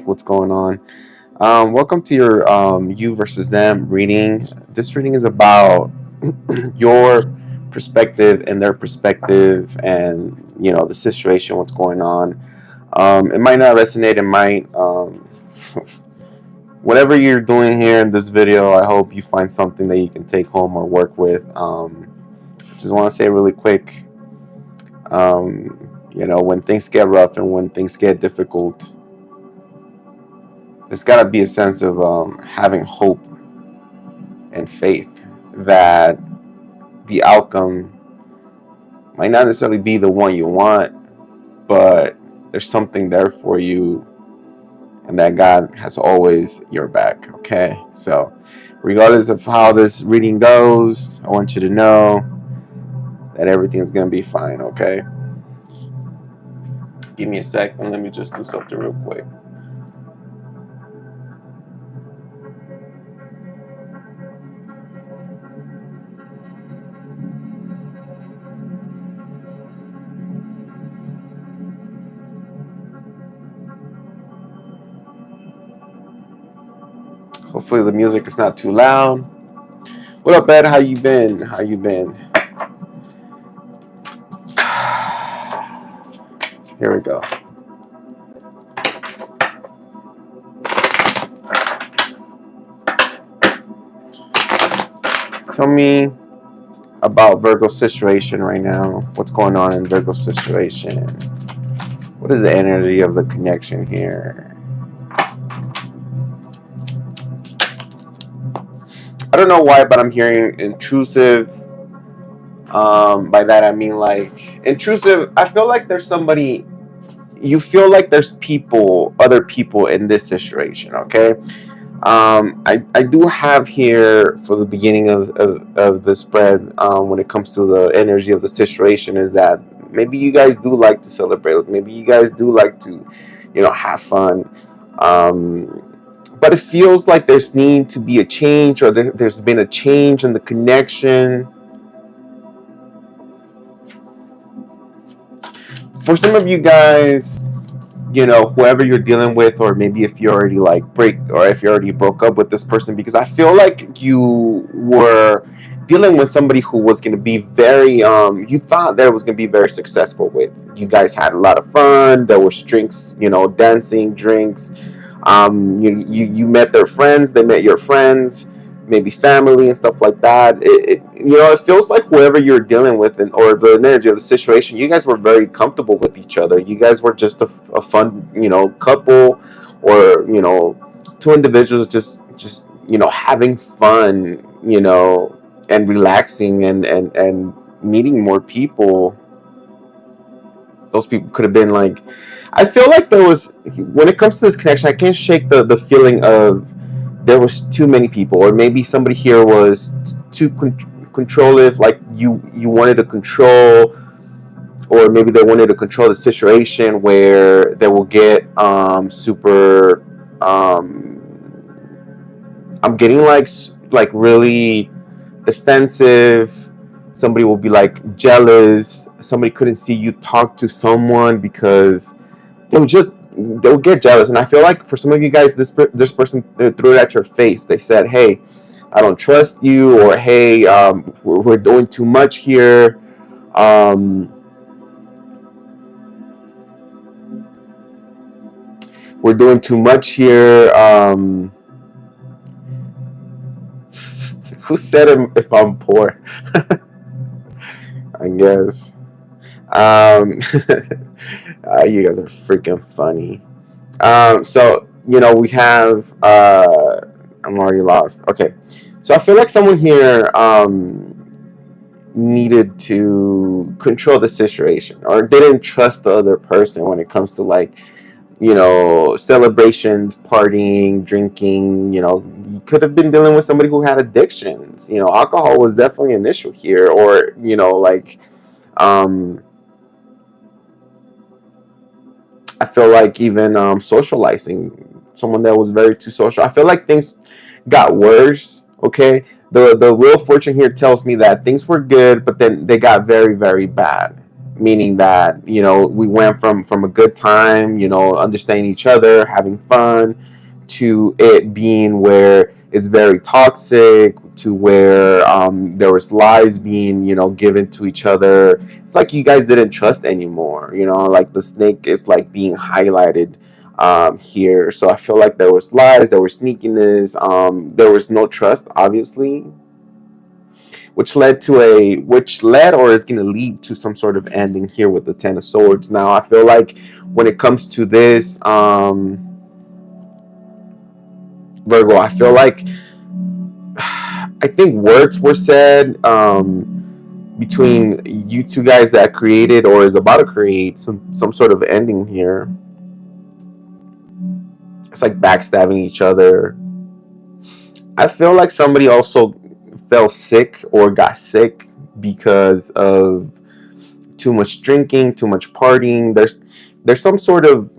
what's going on. Welcome to your you versus them reading. This reading is about your perspective and their perspective, and the situation, what's going on. It might not resonate. It might. Whatever you're doing here in this video, I hope you find something that you can take home or work with. Just want to say really quick. When things get rough and when things get difficult, there's got to be a sense of having hope and faith that the outcome might not necessarily be the one you want, but there's something there for you, and that God has always your back. Okay, so regardless of how this reading goes, I want you to know that everything's gonna be fine. Okay, give me a second. Let me just do something real quick. Hopefully the music is not too loud. What up, Ed? How you been? Here we go. Tell me about Virgo's situation right now. What's going on in Virgo's situation? What is the energy of the connection here? I don't know why, but I'm hearing intrusive. By that I mean like intrusive. I feel like there's somebody. You feel like there's other people in this situation. Okay. I do have here for the beginning of the spread, when it comes to the energy of the situation, is that maybe you guys do like to celebrate. Maybe you guys do like to, have fun. But it feels like there's need to be a change, or there's been a change in the connection. For some of you guys, whoever you're dealing with, or maybe if you already if you already broke up with this person, because I feel like you were dealing with somebody who was going to be very, you thought that it was going to be very successful with. You guys had a lot of fun. There was drinks, dancing, drinks. You met their friends, they met your friends, maybe family and stuff like that. It feels like whoever you're dealing with, or the energy of the situation, you guys were very comfortable with each other. You guys were just a fun, couple, or two individuals just having fun, and relaxing, and meeting more people. Those people could have been like, I feel like there was, when it comes to this connection, I can't shake the feeling of there was too many people, or maybe somebody here was too controlling, like you wanted to control, or maybe they wanted to control the situation where they will get super, I'm getting like really defensive. Somebody will be like jealous. Somebody couldn't see you talk to someone because they'll get jealous. And I feel like for some of you guys, this person threw it at your face. They said, "Hey, I don't trust you," or "Hey, we're doing too much here." We're doing too much here. Who said if I'm poor? I guess. You guys are freaking funny. So we have. I'm already lost. Okay, so I feel like someone here needed to control the situation, or didn't trust the other person when it comes to celebrations, partying, drinking. You could have been dealing with somebody who had addictions. Alcohol was definitely an issue here, or I feel like even socializing, someone that was very too social. I feel like things got worse. Okay, the Wheel of Fortune here tells me that things were good, but then they got very, very bad. meaning that, you know, we went from a good time, you know, understanding each other, having fun, to it being where it's very toxic, to where there was lies being, you know, given to each other. It's like you guys didn't trust anymore, you know, like the snake is like being highlighted here. So I feel like there was lies, there was sneakiness, there was no trust, obviously, which led or is going to lead to some sort of ending here with the Ten of Swords. Now I feel like when it comes to this, Virgo, I feel like I think words were said between you two guys that created or is about to create some sort of ending here. It's like backstabbing each other. I feel like somebody also fell sick or got sick because of too much drinking, too much partying. There's some sort of,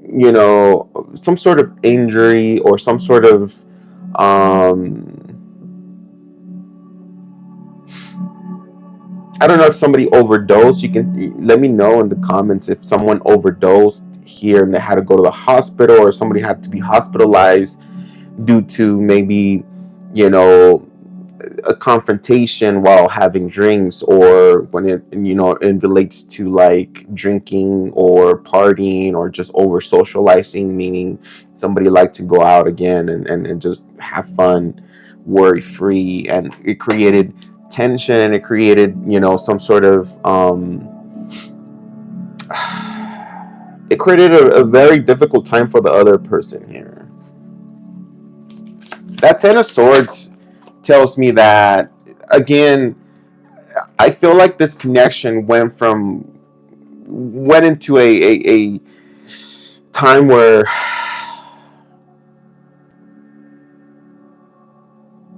you know, some sort of injury or some sort of I don't know if somebody overdosed. You can let me know in the comments if someone overdosed here and they had to go to the hospital, or somebody had to be hospitalized due to maybe, you know, a confrontation while having drinks, or when it, you know, it relates to like drinking or partying or just over socializing, meaning somebody liked to go out again and just have fun worry free, and it created tension, it created, you know, some sort of it created a very difficult time for the other person here. That Ten of Swords tells me that, again, I feel like this connection went into a time where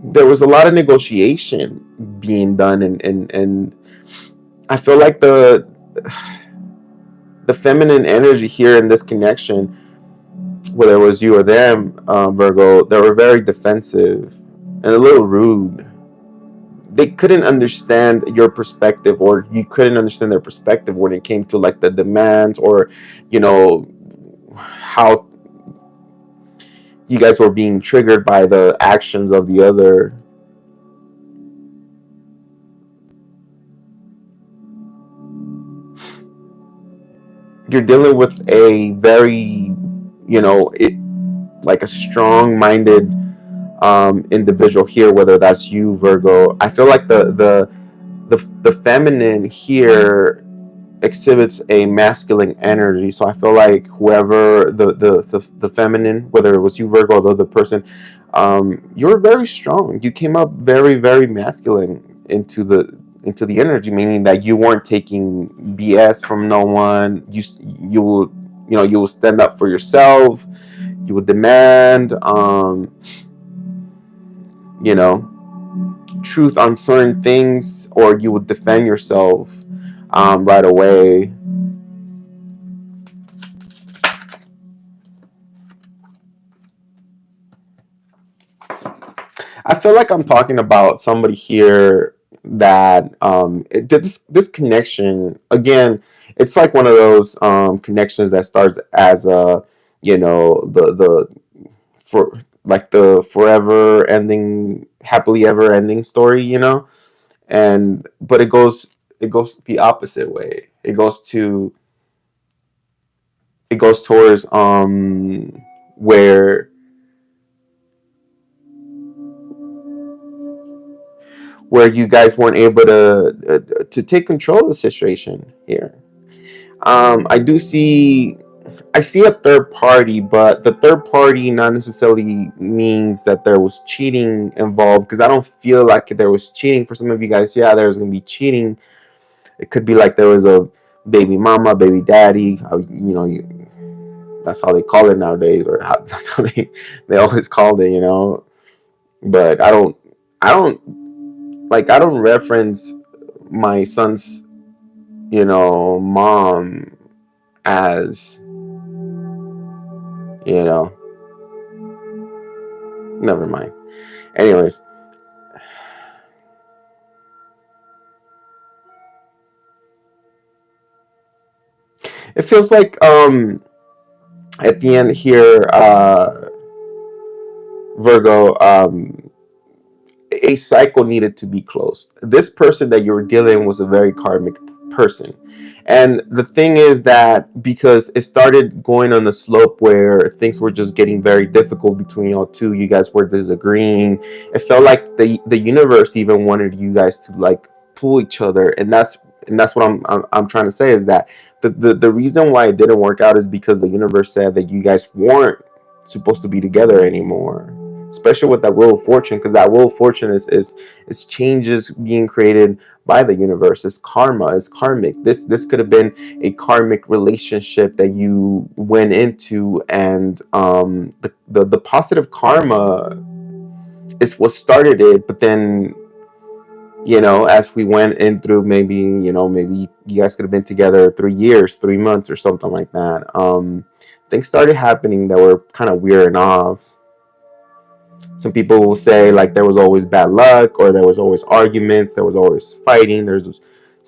there was a lot of negotiation being done, and I feel like the feminine energy here in this connection, whether it was you or them, Virgo, they were very defensive and a little rude. They couldn't understand your perspective, or you couldn't understand their perspective when it came to like the demands, or, you know, how you guys were being triggered by the actions of the other. You're dealing with a very, you know, it like a strong-minded individual here, whether that's you, Virgo. I feel like the feminine here exhibits a masculine energy. So I feel like whoever the feminine, whether it was you, Virgo, or the other person, you're very strong. You came up very, very masculine into the energy, meaning that you weren't taking BS from no one. You will, you know, you will stand up for yourself. You would demand, you know, truth on certain things, or you would defend yourself right away. I feel like I'm talking about somebody here that this connection, again, it's like one of those connections that starts as a, you know, the for like the forever ending, happily ever ending story, you know, and but it goes the opposite way. It goes towards where you guys weren't able to take control of the situation here. I see a third party, but the third party not necessarily means that there was cheating involved, because I don't feel like there was cheating. For some of you guys, yeah, there's gonna be cheating. It could be like there was a baby mama, baby daddy. You know, that's how they call it nowadays, or that's how they always called it. You know, but I don't reference my son's, you know, mom as, you know, never mind. Anyways, It feels like at the end here, Virgo, a cycle needed to be closed. This person that you were dealing was a very karmic person. And the thing is that because it started going on a slope where things were just getting very difficult between y'all two, you guys were disagreeing. It felt like the universe even wanted you guys to like pull each other, and that's what I'm trying to say is that the reason why it didn't work out is because the universe said that you guys weren't supposed to be together anymore, especially with that wheel of fortune, because that wheel of fortune is changes being created by the universe. It's karma, it's karmic. This could have been a karmic relationship that you went into, and the positive karma is what started it. But then, you know, as we went in through, maybe, you know, maybe you guys could have been together 3 years, 3 months or something like that. Things started happening that were kind of weird and off. Some people will say like there was always bad luck, or there was always arguments, there was always fighting. There's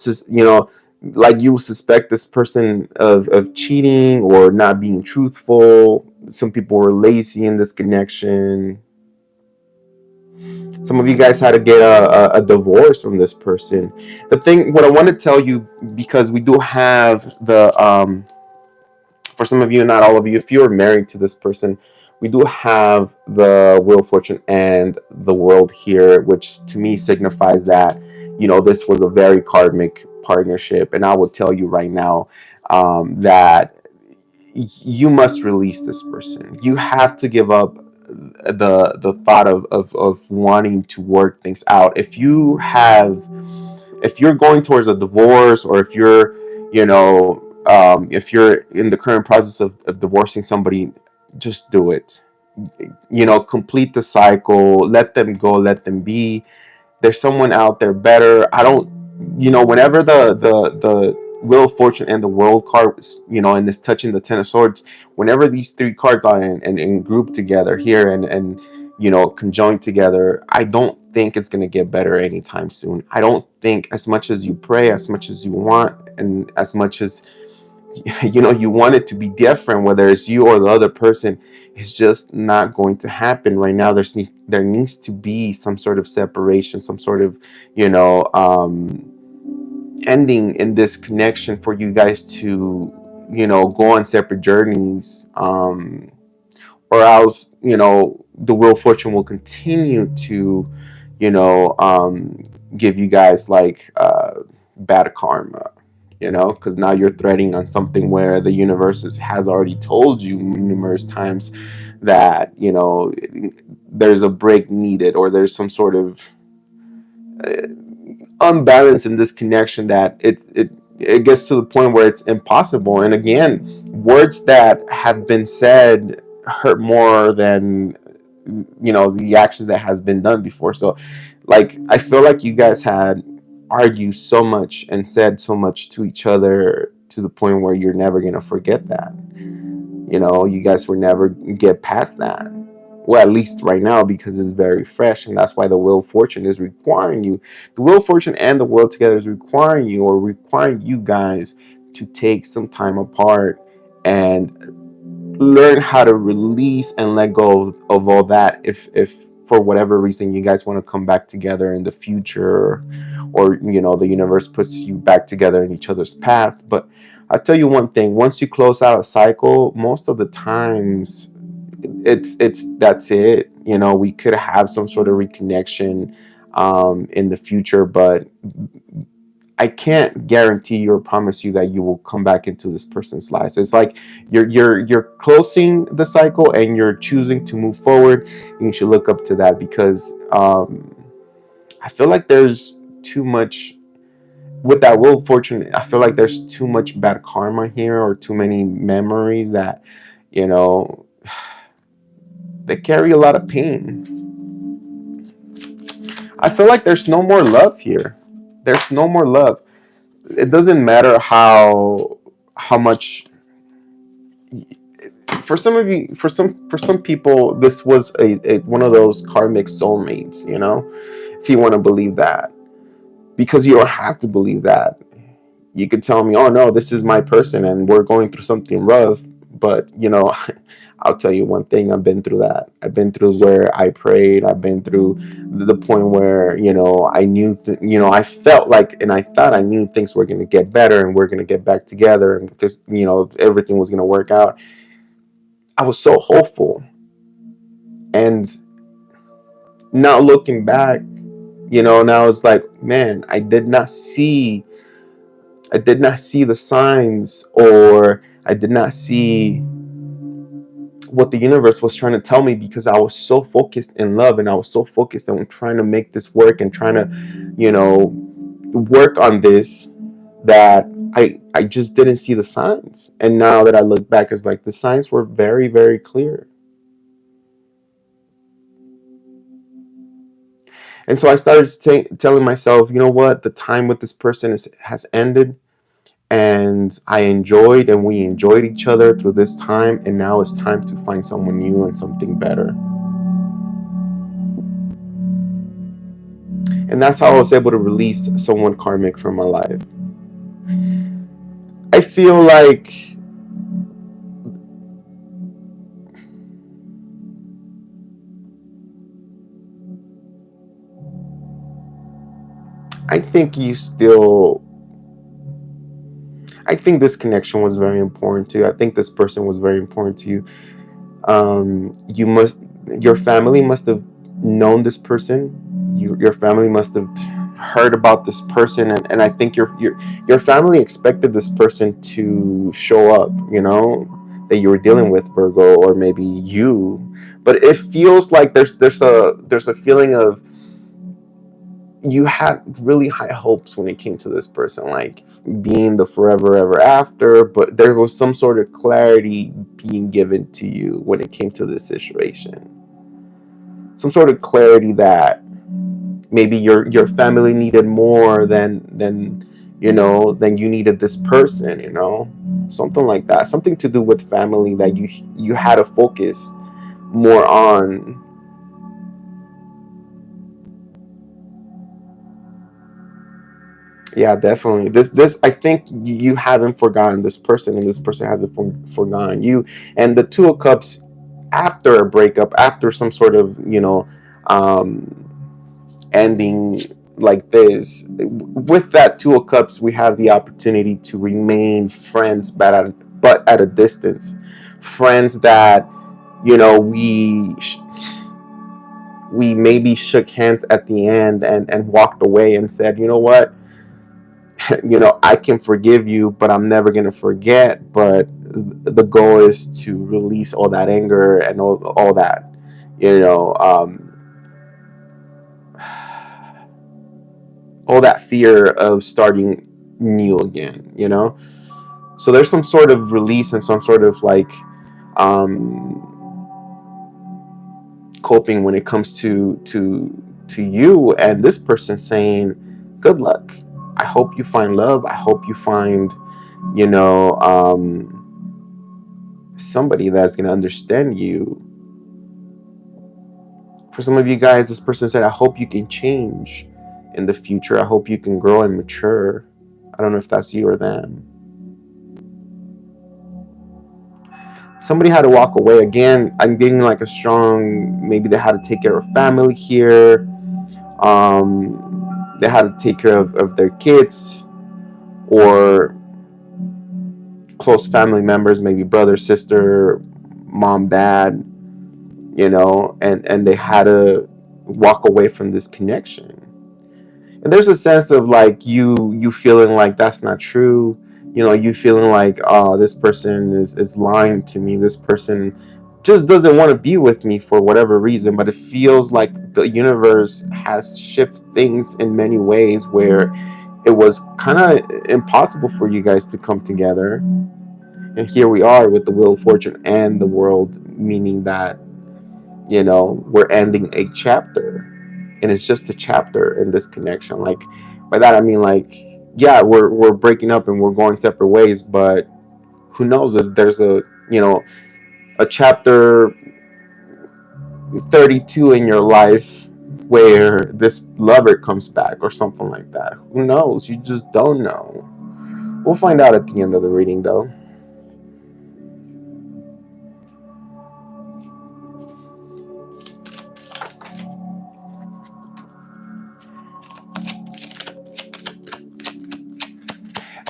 just, you know, like you suspect this person of cheating or not being truthful. Some people were lazy in this connection. Some of you guys had to get a divorce from this person. The thing, what I want to tell you, because we do have the for some of you, not all of you, if you're married to this person, we do have the Wheel of Fortune and the World here, which to me signifies that, you know, this was a very karmic partnership. And I will tell you right now that you must release this person. You have to give up the thought of wanting to work things out. If you're going towards a divorce, or if you're, you know, if you're in the current process of divorcing somebody, just do it. You know, complete the cycle, let them go, let them be. There's someone out there better. I don't, you know, whenever the Wheel of Fortune and the World card, you know, and this touching the Ten of Swords, whenever these three cards are in group together here, and you know, conjoined together, I don't think it's going to get better anytime soon. I don't think, as much as you pray, as much as you want, and as much as you know you want it to be different, whether it's you or the other person, it's just not going to happen right now. There needs to be some sort of separation, some sort of, you know, ending in this connection for you guys to, you know, go on separate journeys, or else, you know, the Wheel of Fortune will continue to, you know, give you guys like bad karma, you know, because now you're threading on something where the universe has already told you numerous times that, you know, there's a break needed, or there's some sort of uh, unbalance in this connection, that it gets to the point where it's impossible. And again, words that have been said hurt more than, you know, the actions that has been done before. So like I feel like you guys had argued so much and said so much to each other, to the point where you're never going to forget that. You know, you guys will never get past that. Well, at least right now, because it's very fresh, and that's why the Wheel of Fortune is requiring you. The Wheel of Fortune and the World together is requiring you, or requiring you guys, to take some time apart and learn how to release and let go of all that. If for whatever reason you guys want to come back together in the future, or you know, the universe puts you back together in each other's path. But I'll tell you one thing: once you close out a cycle, most of the times it's that's it. You know, we could have some sort of reconnection in the future, but I can't guarantee or promise you that you will come back into this person's life. It's like you're closing the cycle and you're choosing to move forward, and you should look up to that, because I feel like there's too much with that Wheel of Fortune. I feel like there's too much bad karma here, or too many memories that, you know, they carry a lot of pain. I feel like there's no more love here. There's no more love. It doesn't matter how much. For some of you, for some people, this was a one of those karmic soulmates. You know, if you want to believe that, because you don't have to believe that. You could tell me, oh no, this is my person and we're going through something rough. But, I'll tell you one thing, I've been through that. I've been through where I prayed. I've been through the point where, I knew, I felt like, and I thought I knew things were going to get better and we're going to get back together and this, everything was going to work out. I was so hopeful. And now looking back, now it's like, man, I did not see the signs, or I did not see what the universe was trying to tell me, because I was so focused in love and I was so focused on trying to make this work and trying to, work on this, that I just didn't see the signs. And now that I look back, it's like the signs were very, very clear. And so I started telling myself, you know what, the time with this person has ended. And we enjoyed each other through this time, and now it's time to find someone new and something better. And that's how I was able to release someone karmic from my life. I feel like I think this connection was very important to you. I think this person was very important to you. Your family must have known this person. Your family must have heard about this person, and I think your family expected this person to show up, that you were dealing with, Virgo, or maybe you. But it feels like there's a feeling of, you had really high hopes when it came to this person, like being the forever ever after, but there was some sort of clarity being given to you when it came to this situation. Some sort of clarity that maybe your family needed more than you needed this person, something like that. Something to do with family that you had to focus more on. Yeah, definitely. This I think you haven't forgotten this person, and this person hasn't forgotten you. And the Two of Cups, after a breakup, after some sort of um, ending like this, with that Two of Cups, we have the opportunity to remain friends, but at a distance. Friends that we maybe shook hands at the end and walked away and said, you know what, I can forgive you, but I'm never going to forget. But the goal is to release all that anger and all that, all that fear of starting new again, So there's some sort of release and some sort of like coping when it comes to you and this person, saying, good luck. I hope you find love. I hope you find, somebody that's going to understand you. For some of you guys, this person said, I hope you can change in the future. I hope you can grow and mature. I don't know if that's you or them. Somebody had to walk away. Again, I'm getting like a strong, maybe they had to take care of family here. They had to take care of their kids or close family members, maybe brother, sister, mom, dad, and they had to walk away from this connection. And there's a sense of like you feeling like that's not true. You feeling like, oh, this person is lying to me. This person just doesn't want to be with me for whatever reason. But it feels like the universe has shifted things in many ways where it was kind of impossible for you guys to come together. And here we are with the Wheel of Fortune and the World, meaning that, we're ending a chapter. And it's just a chapter in this connection. Like, by that I mean, like, yeah, we're breaking up and we're going separate ways, but who knows if there's a chapter 32 in your life where this lover comes back or something like that. Who knows? You just don't know. We'll find out at the end of the reading, though.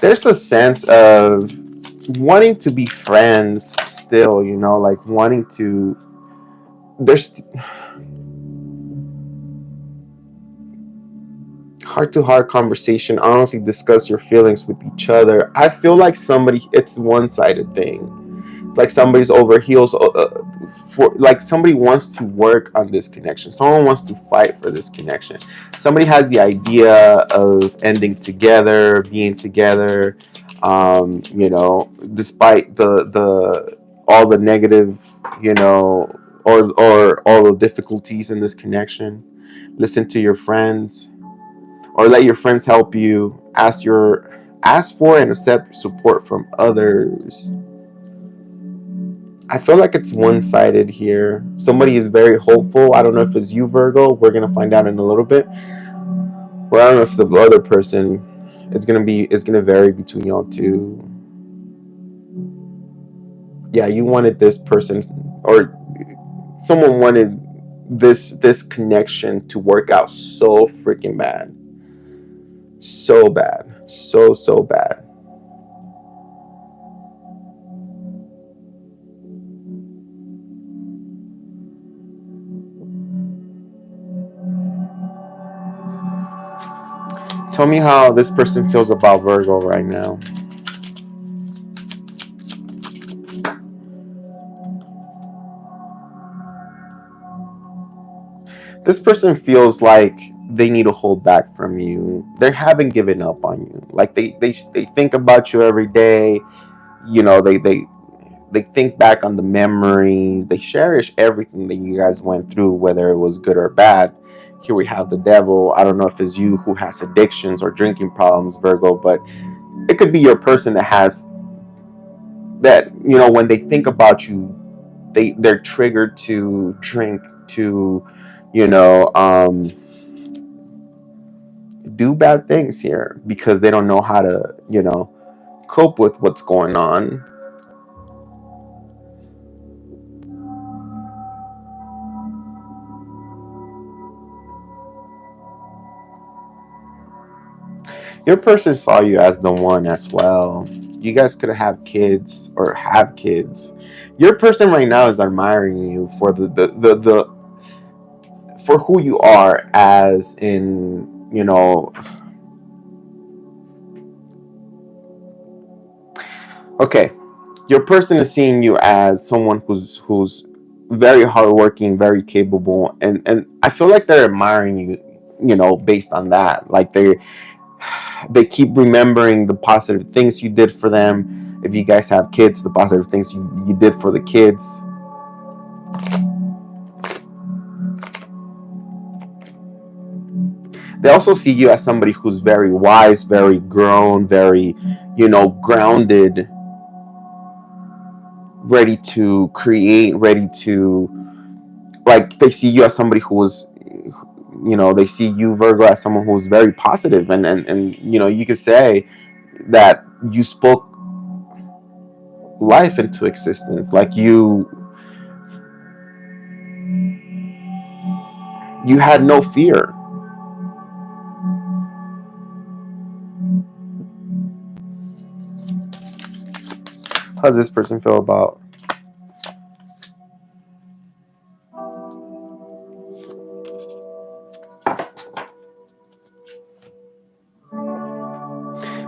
There's a sense of wanting to be friends still, you know, like wanting to. There's heart to heart conversation, honestly discuss your feelings with each other. I feel like somebody, it's one sided thing. It's like somebody's over heels for, like somebody wants to work on this connection. Someone wants to fight for this connection. Somebody has the idea of ending together, being together. You know, despite the all the negative, you know, or all the difficulties in this connection. Listen to your friends, or let your friends help you. Ask for and accept support from others. I feel like it's one-sided here. Somebody is very hopeful. I don't know if it's you, Virgo. We're gonna find out in a little bit. Or I don't know if the other person it's gonna vary between y'all two. Yeah, you wanted this person, or someone wanted this connection to work out so freaking bad. So bad. So bad. Tell me how this person feels about Virgo right now. This person feels like they need to hold back from you. They haven't given up on you. Like they think about you every day. You know, they think back on the memories. They cherish everything that you guys went through, whether it was good or bad. Here we have the devil. I don't know if it's you who has addictions or drinking problems, Virgo, but it could be your person that has that, you know, when they think about you, they're triggered to drink, to, you know, do bad things here because they don't know how to, you know, cope with what's going on. Your person saw you as the one as well. You guys could have kids or have kids. Your person right now is admiring you for the for who you are, as in, you know, okay, your person is seeing you as someone who's very hardworking, very capable, and I feel like they're admiring you, you know, based on that. Like they keep remembering the positive things you did for them. If you guys have kids, the positive things you did for the kids. They also see you as somebody who's very wise, very grown, very, you know, grounded, ready to create, ready to, like, they see you as somebody who was, you know, they see you, Virgo, as someone who's very positive, and you know, you could say that you spoke life into existence. Like you had no fear. How does this person feel about?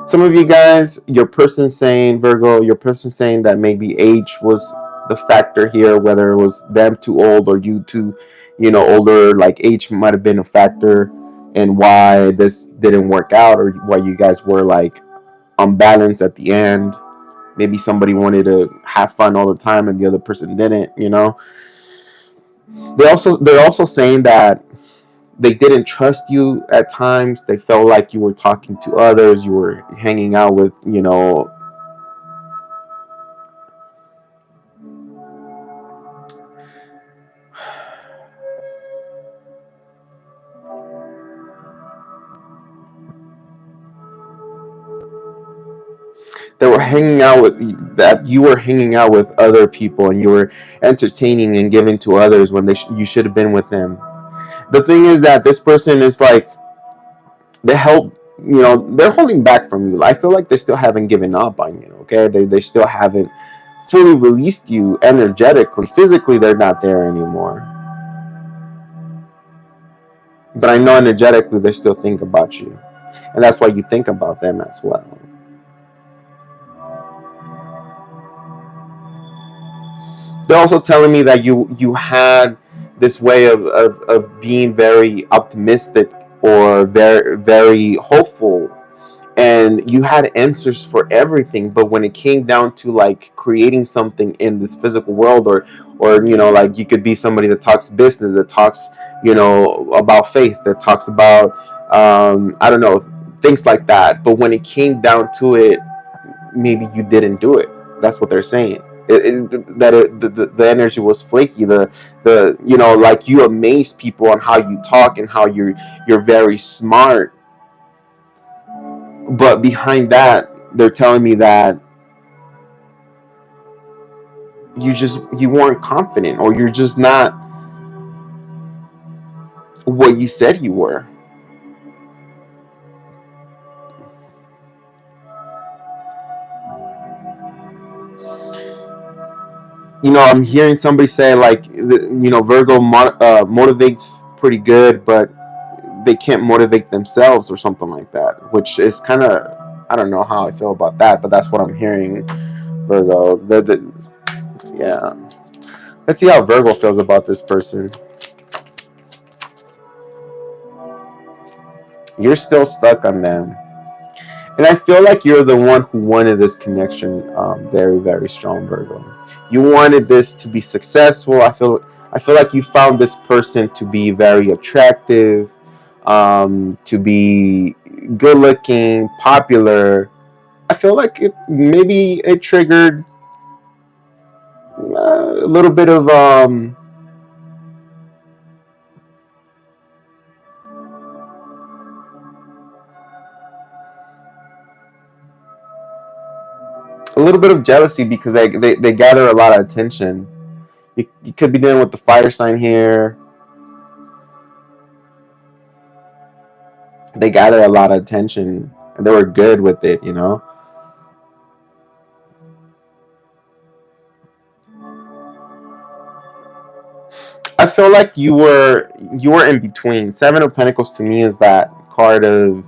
Some of you guys, your person saying, Virgo, your person saying that maybe age was the factor here, whether it was them too old or you too, you know, older. Like age might have been a factor in why this didn't work out, or why you guys were like unbalanced at the end. Maybe somebody wanted to have fun all the time and the other person didn't, you know. They're also saying that they didn't trust you at times. They felt like you were talking to others, you were hanging out with, you know, They were hanging out with that you were hanging out with other people, and you were entertaining and giving to others when you should have been with them. The thing is that this person is like, they help, they're holding back from you. I feel like they still haven't given up on you. Okay, they still haven't fully released you energetically. Physically, they're not there anymore, but I know energetically they still think about you, and that's why you think about them as well. They're also telling me that you had this way of being very optimistic or very very hopeful, and you had answers for everything, but when it came down to like creating something in this physical world, or like you could be somebody that talks business, that talks about faith, that talks about I don't know, things like that, but when it came down to it, maybe you didn't do it. That's what they're saying. The energy was flaky. The like, you amaze people on how you talk and how you're very smart, but behind that, they're telling me that you weren't confident, or you're just not what you said you were. I'm hearing somebody say like, Virgo motivates pretty good, but they can't motivate themselves or something like that, which is kind of, I don't know how I feel about that, but that's what I'm hearing. Virgo, yeah. Let's see how Virgo feels about this person. You're still stuck on them, and I feel like you're the one who wanted this connection very very strong, Virgo. You wanted this to be successful. I feel like you found this person to be very attractive, to be good looking, popular. I feel like it triggered a little bit of jealousy, because they gather a lot of attention. You could be dealing with the fire sign here. They gather a lot of attention, and they were good with it. I feel like you were in between. Seven of Pentacles to me is that card of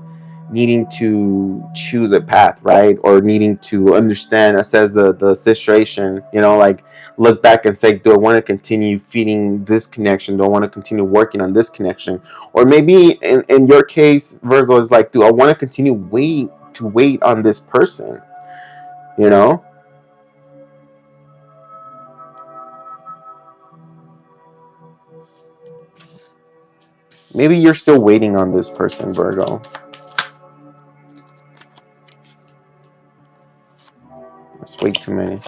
needing to choose a path, right? Or needing to understand, it says the situation, like, look back and say, do I want to continue feeding this connection? Do I want to continue working on this connection? Or maybe in your case, Virgo, is like, do I want to continue wait on this person? You know? Maybe you're still waiting on this person, Virgo. That's way too many.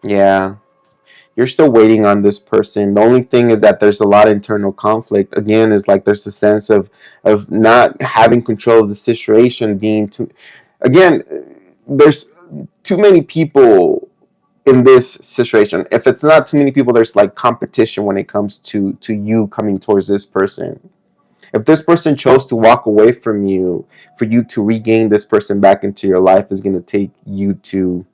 Yeah. You're still waiting on this person. The only thing is that there's a lot of internal conflict. Again, is like there's a sense of not having control of the situation, being too, again, there's too many people in this situation. If it's not too many people, there's like competition when it comes to you coming towards this person. If this person chose to walk away from you, for you to regain this person back into your life is going to take you to,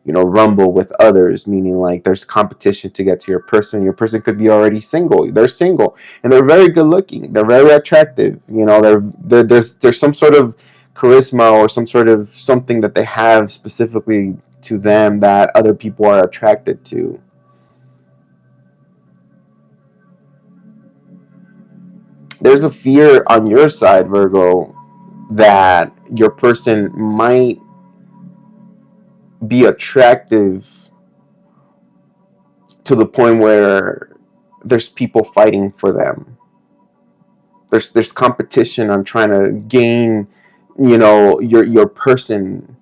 rumble with others, meaning like there's competition to get to your person. Your person could be already single. They're single and they're very good looking. They're very attractive. There's some sort of charisma or some sort of something that they have specifically to them that other people are attracted to. There's a fear on your side, Virgo, that your person might be attractive to the point where there's people fighting for them. There's competition on trying to gain, your person.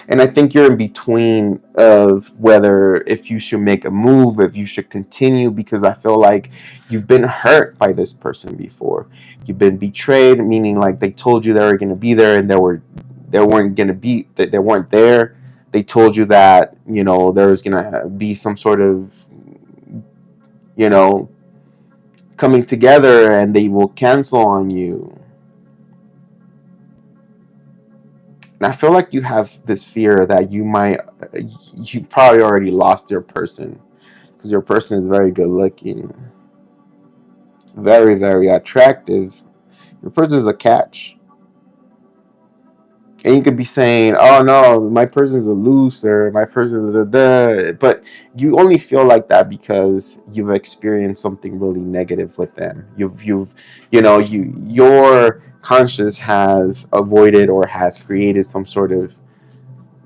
And I think you're in between of whether if you should make a move, if you should continue, because I feel like you've been hurt by this person before. You've been betrayed, meaning like they told you they were going to be there and they weren't going to be, that they weren't there. They told you that, there was going to be some sort of, you know, coming together, and they will cancel on you. And I feel like you have this fear that you probably already lost your person, because your person is very good looking, very, very attractive. Your person is a catch. And you could be saying, oh no, my person's a loser, my person's but you only feel like that because you've experienced something really negative with them. Your conscience has avoided or has created some sort of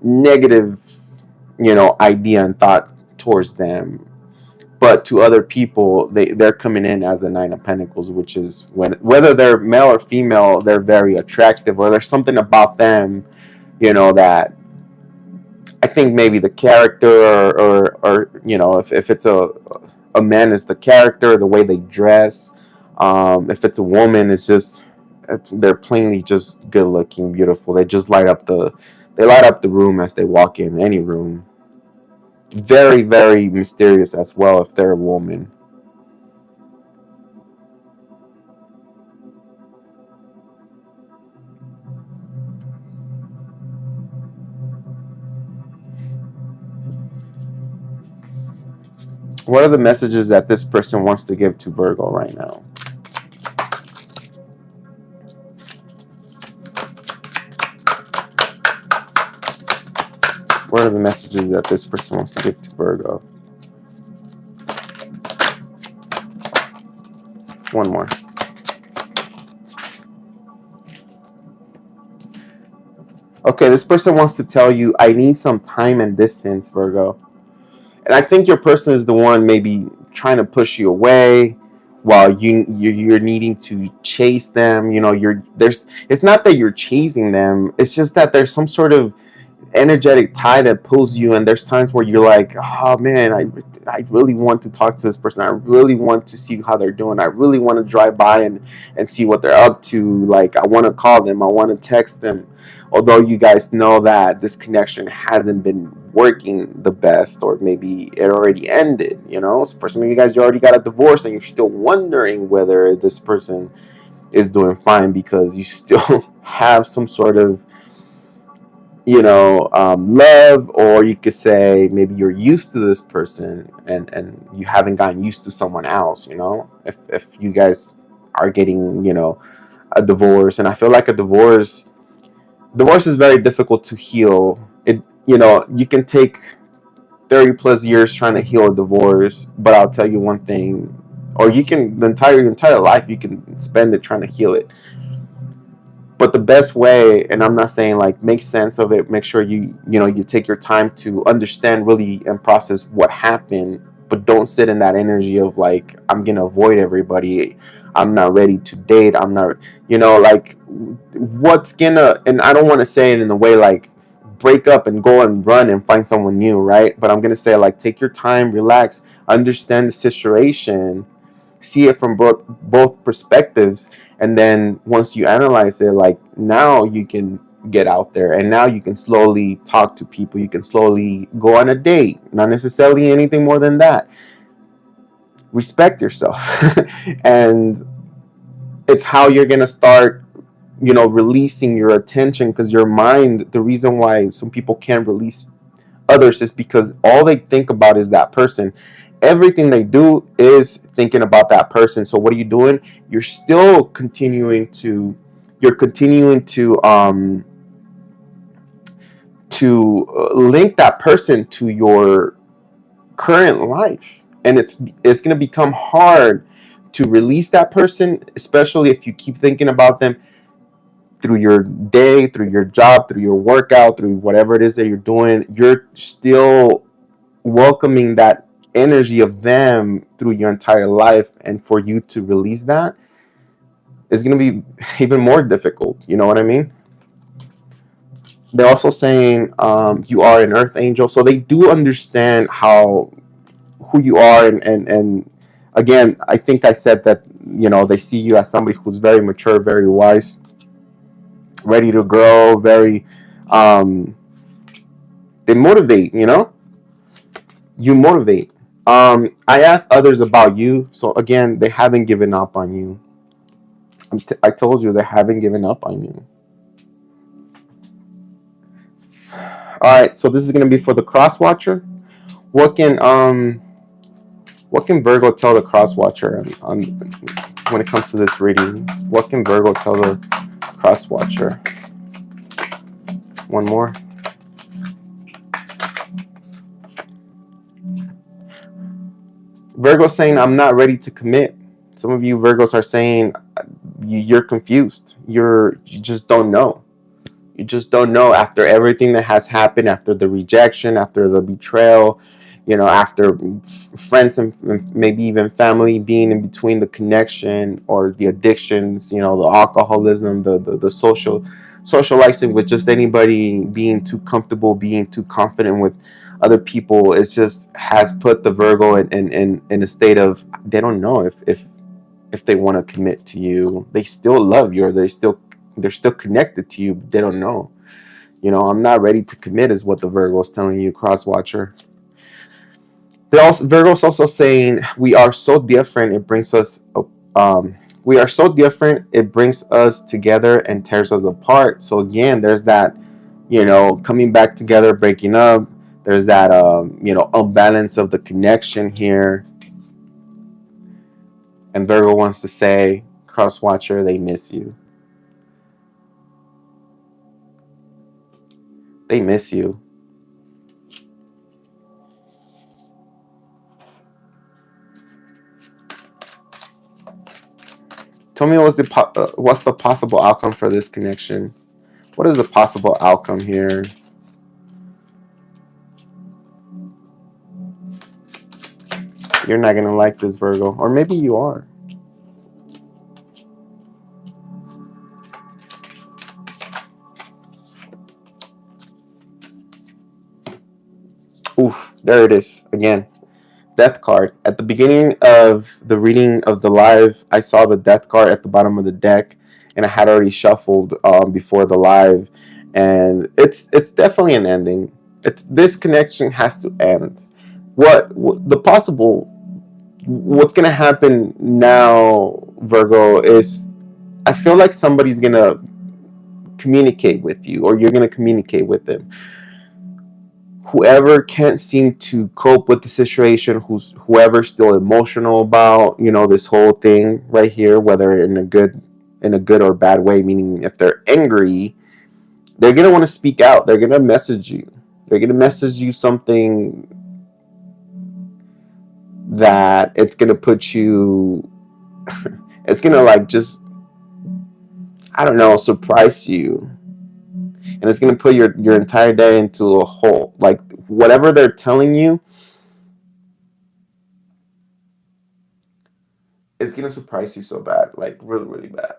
negative, idea and thought towards them. But to other people, they're coming in as the Nine of Pentacles, which is whether they're male or female, they're very attractive, or there's something about them, that I think maybe the character, or if it's a man, is the character, the way they dress. If it's a woman, it's just they're plainly just good looking, beautiful. They light up the room as they walk in any room. Very, very mysterious as well if they're a woman. What are the messages that this person wants to give to Virgo right now? What are the messages that this person wants to give to Virgo? One more. Okay, this person wants to tell you, I need some time and distance, Virgo. And I think your person is the one maybe trying to push you away while you're needing to chase them. It's not that you're chasing them. It's just that there's some sort of energetic tie that pulls you, and there's times where you're like, oh man, I really want to talk to this person. I really want to see how they're doing. I really want to drive by and see what they're up to. Like, I want to call them, I want to text them, although you guys know that this connection hasn't been working the best, or maybe it already ended. So for some of you guys, you already got a divorce and you're still wondering whether this person is doing fine, because you still have some sort of love, or you could say maybe you're used to this person and you haven't gotten used to someone else. If you guys are getting a divorce, and I feel like a divorce is very difficult to heal. You can take 30 plus years trying to heal a divorce, but I'll tell you one thing, or you can your entire life you can spend it trying to heal it. But the best way, and I'm not saying like make sense of it, make sure you take your time to understand really and process what happened, but don't sit in that energy of like, I'm gonna avoid everybody, I'm not ready to date, I'm not, like, what's gonna, and I don't want to say it in a way like break up and go and run and find someone new, right? But I'm gonna say like, take your time, relax, understand the situation, see it from both perspectives, and then once you analyze it, like, now you can get out there, and now you can slowly talk to people, you can slowly go on a date, not necessarily anything more than that. Respect yourself. And it's how you're going to start releasing your attention, because your mind, the reason why some people can't release others is because all they think about is that person. Everything they do is thinking about that person. So what are you doing? You're still continuing to link that person to your current life, and it's going to become hard to release that person, especially if you keep thinking about them through your day, through your job, through your workout, through whatever it is that you're doing. You're still welcoming that energy of them through your entire life, and for you to release that is going to be even more difficult. You know what I mean? They're also saying you are an earth angel, so they do understand who you are, and again, I think I said that, you know, they see you as somebody who's very mature, very wise, ready to grow, very um, they motivate, you know, you motivate. I asked others about you, so again, they haven't given up on you. I told you they haven't given up on you. All right, so this is gonna be for the cross watcher. What can what can Virgo tell the cross watcher on when it comes to this reading? What can Virgo tell the cross watcher? One more. Virgo saying, I'm not ready to commit. Some of you Virgos are saying you're confused. You just don't know. You just don't know after everything that has happened, after the rejection, after the betrayal, you know, after friends and maybe even family being in between the connection or the addictions, you know, the alcoholism, the socializing with just anybody, being too comfortable, being too confident with other people. It just has put the Virgo in a state of, they don't know if they want to commit to you. They still love you, or they're still connected to you, but they don't know. You know, I'm not ready to commit is what the Virgo is telling you, cross watcher. Virgo's also saying we are so different. It brings us we are so different. It brings us together and tears us apart. So again, there's that, you know, coming back together, breaking up. There's that you know, unbalance of the connection here. And Virgo wants to say, cross watcher, they miss you. They miss you. Tell me what's the possible outcome for this connection? What is the possible outcome here? You're not gonna like this, Virgo, or maybe you are. Oof, there it is again. Death card. At the beginning of the reading of the live, I saw the death card at the bottom of the deck, and I had already shuffled before the live, and it's definitely an ending. It's this connection has to end. What the possible what's gonna happen now, Virgo, is I feel like somebody's gonna communicate with you, or you're gonna communicate with them. Whoever can't seem to cope with the situation, whoever's still emotional about, you know, this whole thing right here, whether in a good or bad way, meaning if they're angry, they're gonna want to speak out. They're gonna message you. They're gonna message you something that it's gonna put you it's gonna like just, I don't know, surprise you, and it's gonna put your entire day into a hole. Like whatever they're telling you, it's gonna surprise you so bad, like really, really bad.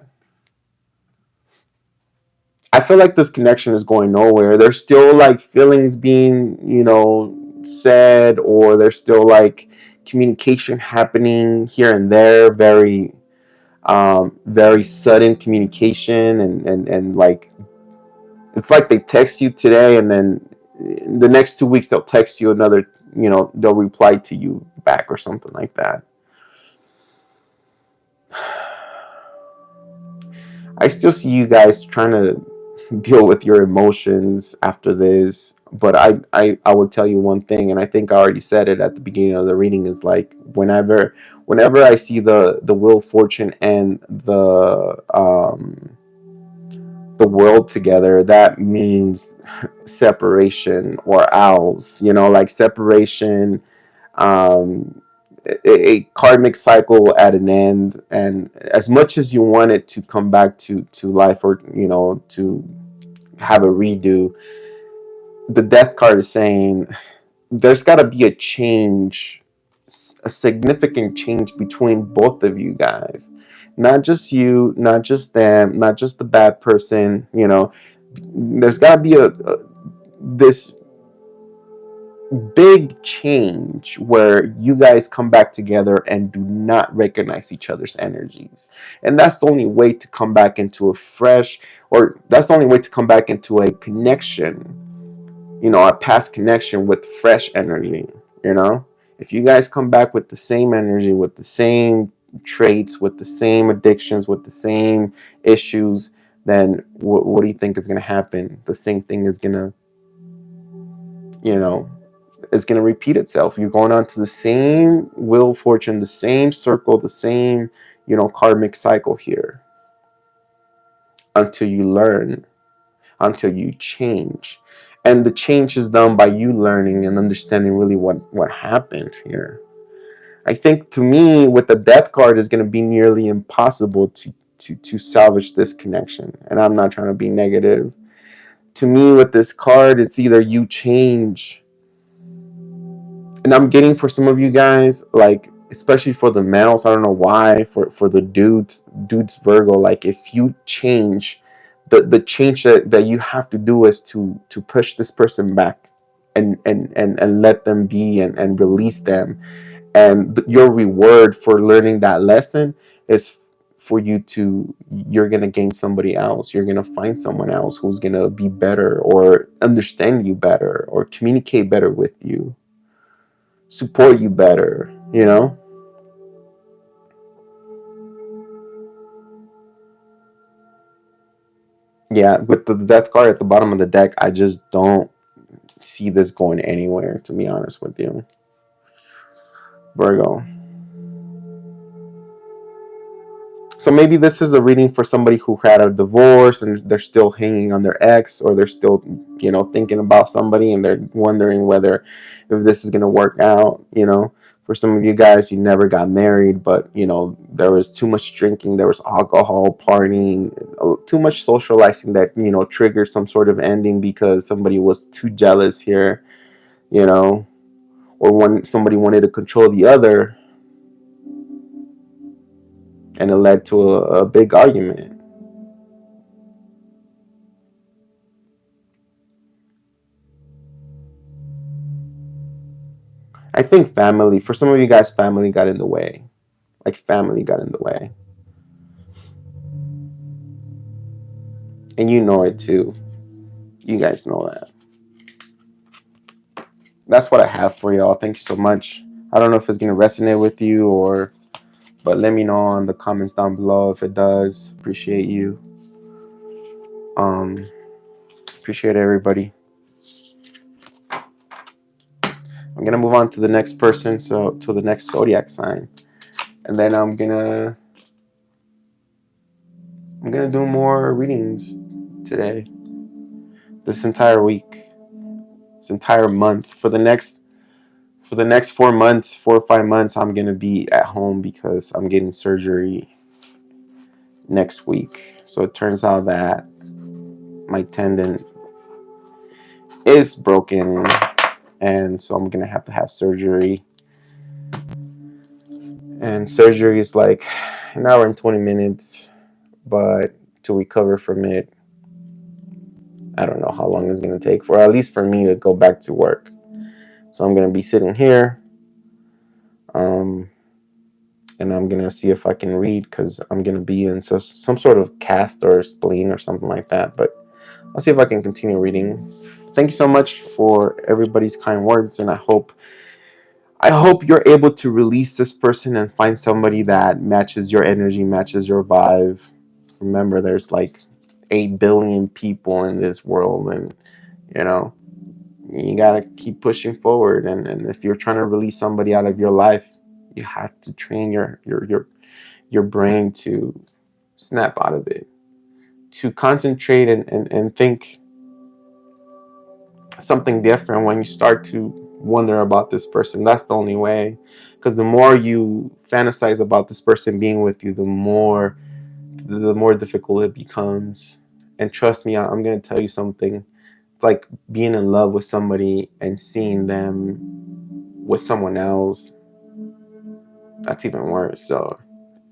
I feel like this connection is going nowhere. There's still like feelings being, you know, said, or there's still like communication happening here and there, very sudden communication, and like it's like they text you today, and then in the next 2 weeks they'll text you another, you know, they'll reply to you back or something like that. I still see you guys trying to deal with your emotions after this, but I will tell you one thing, and I think I already said it at the beginning of the reading, is like whenever I see the Wheel of Fortune and the world together, that means separation or owls, you know, like separation, um a karmic cycle at an end, and as much as you want it to come back to life, or you know, to have a redo, the death card is saying there's got to be a change, a significant change between both of you guys, not just you, not just them, not just the bad person, you know. there's got to be this big change where you guys come back together and do not recognize each other's energies. And that's the only way to come back into a fresh, or that's the only way to come back into a connection, you know, a past connection with fresh energy, you know? If you guys come back with the same energy, with the same traits, with the same addictions, with the same issues, then what do you think is going to happen? The same thing is going to, you know, is going to repeat itself. You're going on to the same wheel of fortune, the same circle, the same, you know, karmic cycle here until you learn, until you change. And the change is done by you learning and understanding really what happened here. I think, to me, with the death card, is going to be nearly impossible to salvage this connection. And I'm not trying to be negative. To me, with this card, it's either you change, and I'm getting, for some of you guys, like, especially for the males, I don't know why, for the dudes Virgo, like, if you change, the change that you have to do is to push this person back and let them be, and release them. And your reward for learning that lesson is for you're gonna gain somebody else. You're gonna find someone else who's gonna be better, or understand you better, or communicate better with you, support you better, you know? Yeah, with the death card at the bottom of the deck, I just don't see this going anywhere, to be honest with you, Virgo. So maybe this is a reading for somebody who had a divorce and they're still hanging on their ex, or they're still, you know, thinking about somebody and they're wondering whether if this is going to work out, you know. For some of you guys, you never got married, but, you know, there was too much drinking, there was alcohol, partying, too much socializing that, you know, triggered some sort of ending because somebody was too jealous here, you know, or when somebody wanted to control the other, and it led to a big argument. I think family, for some of you guys, family got in the way. Like, family got in the way. And you know it too. You guys know that. That's what I have for y'all. Thank you so much. I don't know if it's going to resonate with you, but let me know in the comments down below if it does. Appreciate you. Appreciate everybody. I'm going to move on to the next person, so to the next zodiac sign. And then I'm going to do more readings today. This entire week. This entire month. For the next 4 months, 4 or 5 months, I'm going to be at home because I'm getting surgery next week. So it turns out that my tendon is broken, and so I'm going to have surgery. And surgery is like an hour and 20 minutes, but to recover from it, I don't know how long it's going to take, for at least for me to go back to work. So I'm going to be sitting here, and I'm going to see if I can read, because I'm going to be in some sort of cast or spleen or something like that. But I'll see if I can continue reading. Thank you so much for everybody's kind words, and I hope you're able to release this person and find somebody that matches your energy, matches your vibe. Remember, there's like 8 billion people in this world, and, you know, you gotta keep pushing forward. And if you're trying to release somebody out of your life, you have to train your brain to snap out of it, to concentrate and think something different when you start to wonder about this person. That's the only way, because the more you fantasize about this person being with you, the more difficult it becomes. And trust me, I'm going to tell you something. It's like being in love with somebody and seeing them with someone else. That's even worse. So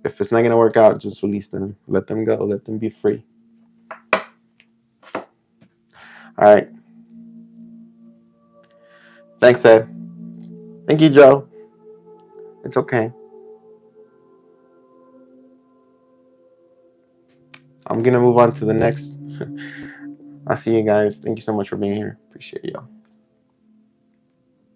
if it's not going to work out, just release them. Let them go. Let them be free. All right. Thanks, Ed. Thank you, Joe. It's okay. I'm going to move on to the next. I'll see you guys. Thank you so much for being here. Appreciate y'all.